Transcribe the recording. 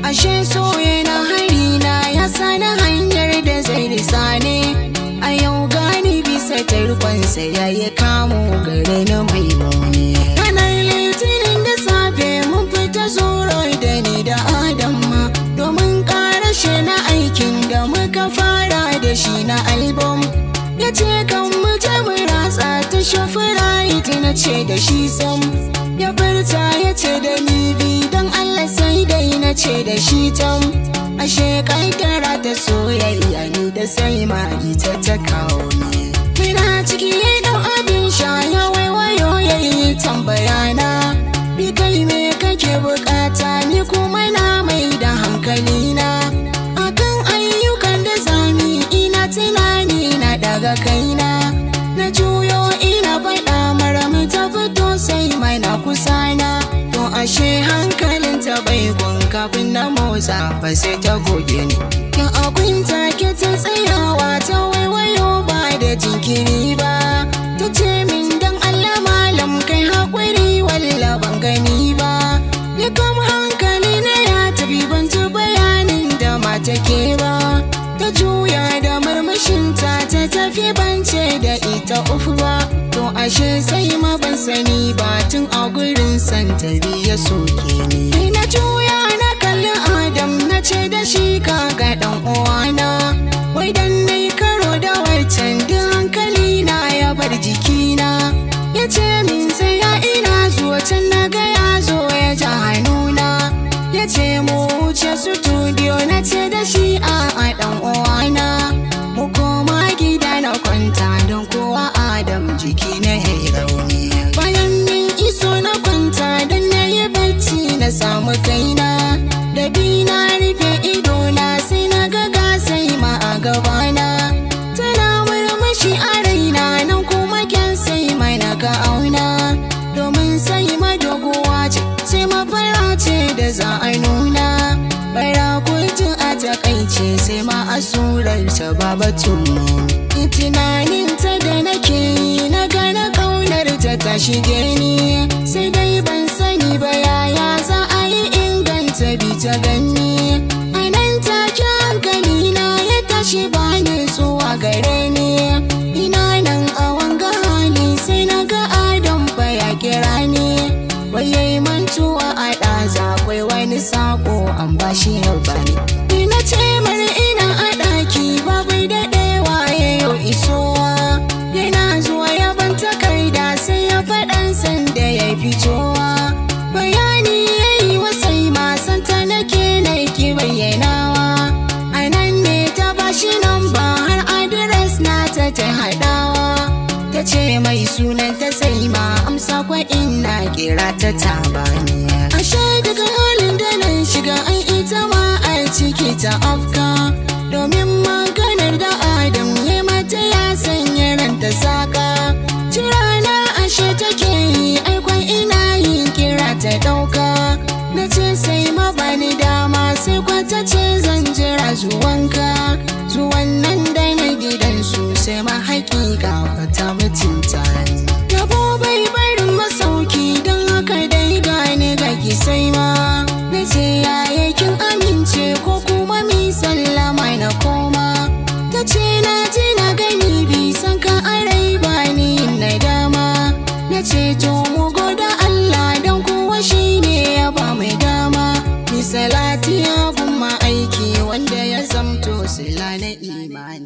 ashe so yana harina ya sani hanyar da zai risa ne. A yau gani bisa tarkonsa ya yi kamo gare na mai muni. Ranar litinin da safe mun fita zuro da ni da Adamma domin karashe na aikin da muka fara da shi na album. Ya ce kan mu je mu ratsa ta shoprite, na ce da shi sam. Ya furta ya ce da ni bi don Allah sai dai na ce da shi tam. Ashe kaddara ta soyayya ni da SAIMA ita ta kawo ni. Muna ciki ya dau abin sha ya waiwayo ya yi tambayana. Bi kai me kake bukata, ni kuma na mai da hankalina akan ayyukan da zami. Ina tunani na daga kaina, na juyo ina faɗa mara mu ta fito SAIMA na kusana. To ashe hankalin ta bai gun kafin na motsa fa sai ta goge ni. Ya abin take ta tsayawa ta waiwayo ba da jinkiri ba. Ta ce min dan Allah malam kai haƙuri walla ban gani ba. Ni kam hankali na ya tafi ban ji bayanin da ma take ba. Ta juya da murmushinta ta tafi bance da ita ufu ba. To ashe SAIMA ban sani ba tun a gurin santa ya soke ni. Na juya na kalli Adam na ce da shi kaga dan uwana. Wai dan nayi karo da wancan duk hankali na ya bar jikina. Ya ce min sai ya ina zuwa can na ga ya zo ya ja hannuna. Ya ce mu wuce studio, na ce da shi a'a dan uwana. Mu koma gida na kwanta don kowa Adam jiki na yayi rauni. Bayan min iso na kwanta don na yi bacci na samu kaina. Da bi na rufe idona sai na ga SAIMA a gabana. Tana murmushi a raina nan kuma kyan SAIMA na ka auna. Domin SAIMA doguwa ce, SAIMA fara ce da za a nuna. Bara kujin a takaice SAIMA a surar ta babatun mu. Tunanin ta da nake yi na gana kaunar ta shige ni. Sai dai ban sani ba yaya za a yi inganta bi ta gani. A nan take hankali na ya tashi bani zuwa gare ni. Ina nan a wanga hali sai na ga Adam ba ya kira ni. Wai yayi mantuwa a ɗaza akwai wani sako an bashi ya bani. Ina ce mar ina a ɗaki babu daɗewa ya yau isowa. Yana zuwa ya ban takarda sai ya faɗan sanda ya fitowa. Bayani ya yi wa SAIMA santa nake na ki bayyanawa. A nan ne ta bashi namba har adres na ta haɗawa. Ta ce mai sunanta SAIMA amsa kwa ina kira ta tabani. Ashe daga halin da nan shiga an ita ma a ciki ta afka. Domin maganar da Adam ya mata ya sanya ranta saka. Jirana ashe take yi aikon ina yin kira ta ɗauka. Na ce SAIMA bani dama sai kwata ce zan jira zuwanka. Zuwan nan da na gidansu sai ma hakika fata mutunta ni. Yabo bai barin masauki don haka dai gane ga ki SAIMA. Na ce yaya kin amince ko kuma mi sallama na koma. Ta ce na ji na gani bi san ka arai bani na dama. Na ce to mu goda Allah don kuwa shi ne ya ba mai dama. Misalati ya gumma aiki wanda ya zamto sila na imani.